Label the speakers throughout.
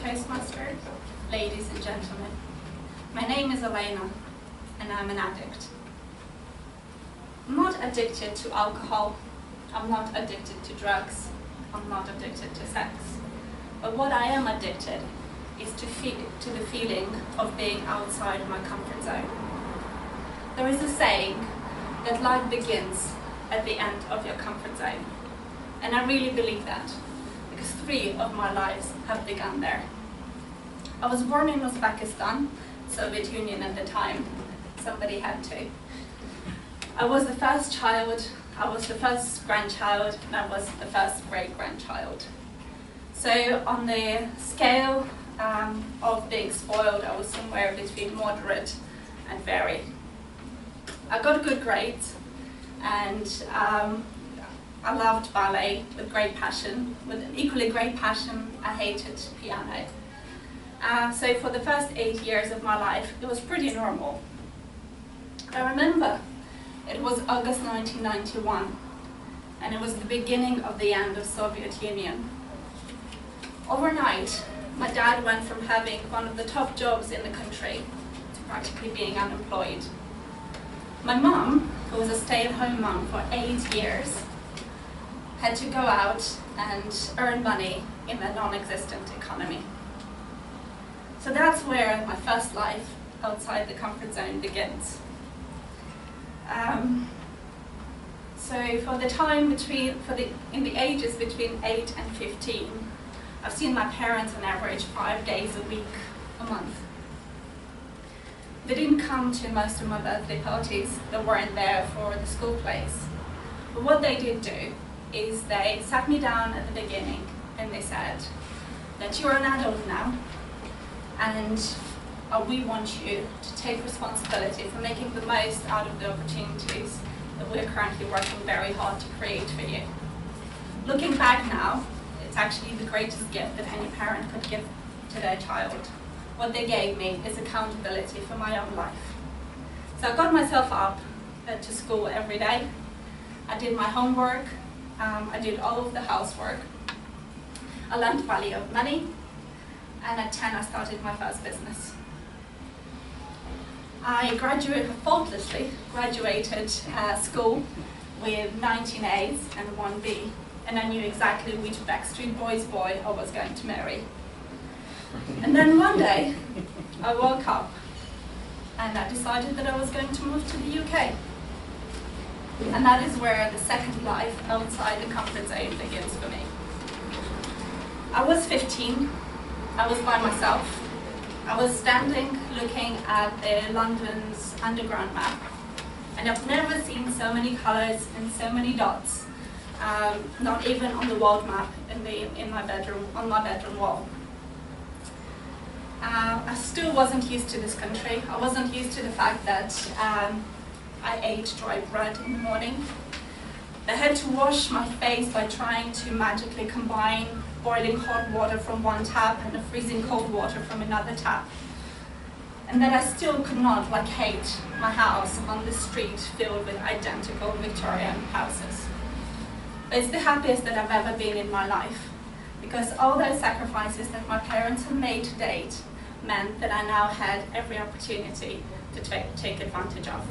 Speaker 1: Toastmaster, ladies and gentlemen. My name is Elena, and I'm an addict. I'm not addicted to alcohol, I'm not addicted to drugs, I'm not addicted to sex. But what I am addicted is to the feeling of being outside my comfort zone. There is a saying that life begins at the end of your comfort zone. And I really believe that, because 3 of my lives have begun there. I was born in Uzbekistan, Soviet Union at the time. Somebody had to. I was the first child, I was the first grandchild, and I was the first great-grandchild. So on the scale of being spoiled, I was somewhere between moderate and very. I got good grades, and I loved ballet with great passion. With an equally great passion, I hated piano. So for the first 8 years of my life, it was pretty normal. I remember it was August 1991, and it was the beginning of the end of Soviet Union. Overnight, my dad went from having one of the top jobs in the country to practically being unemployed. My mum, who was a stay-at-home mum for 8 years, had to go out and earn money in a non-existent economy. So that's where my first life outside the comfort zone begins. So for the time in the ages between 8 and 15, I've seen my parents on average 5 days a week, a month. They didn't come to most of my birthday parties. They weren't there for the school plays. But what they did do is they sat me down at the beginning and they said that you're an adult now, and we want you to take responsibility for making the most out of the opportunities that we're currently working very hard to create for you. Looking back now, it's actually the greatest gift that any parent could give to their child. What they gave me is accountability for my own life. So I got myself up to school every day. I did my homework, I did all of the housework. I learned the value of money, and at 10 I started my first business. I faultlessly graduated school with 19 A's and 1 B, and I knew exactly which Backstreet Boys boy I was going to marry. And then one day, I woke up and I decided that I was going to move to the UK. And that is where the second life outside the comfort zone begins for me. I was 15, I was by myself. I was standing looking at the London's underground map, and I've never seen so many colours and so many dots, not even on the world map on my bedroom wall. I still wasn't used to this country. I wasn't used to the fact that I ate dry bread in the morning. I had to wash my face by trying to magically combine boiling hot water from one tap and the freezing cold water from another tap. And then I still could not hate my house on the street filled with identical Victorian houses. But it's the happiest that I've ever been in my life, because all those sacrifices that my parents have made to date meant that I now had every opportunity to take advantage of.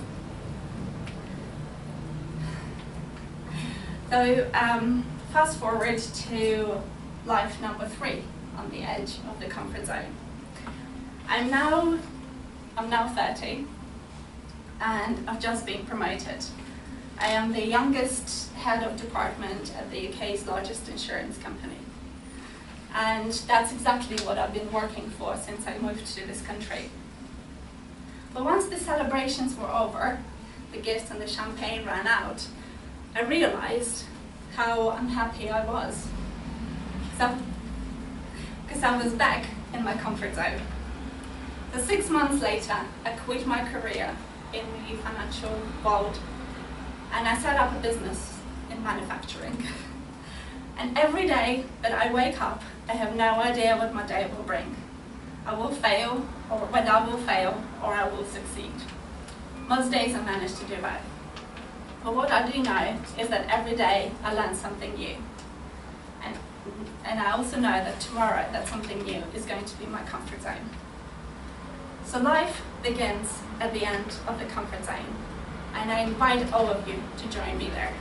Speaker 1: So fast forward to life number 3 on the edge of the comfort zone. I'm now 30, and I've just been promoted. I am the youngest head of department at the UK's largest insurance company. And that's exactly what I've been working for since I moved to this country. But once the celebrations were over, the gifts and the champagne ran out, I realized how unhappy I was. Because I was back in my comfort zone. So 6 months later, I quit my career in the financial world, and I set up a business in manufacturing. And every day that I wake up, I have no idea what my day will bring. I will fail, or whether I will fail, or I will succeed. Most days I manage to do both. But what I do know is that every day I learn something new. And And I also know that tomorrow that something new is going to be my comfort zone. So life begins at the end of the comfort zone, and I invite all of you to join me there.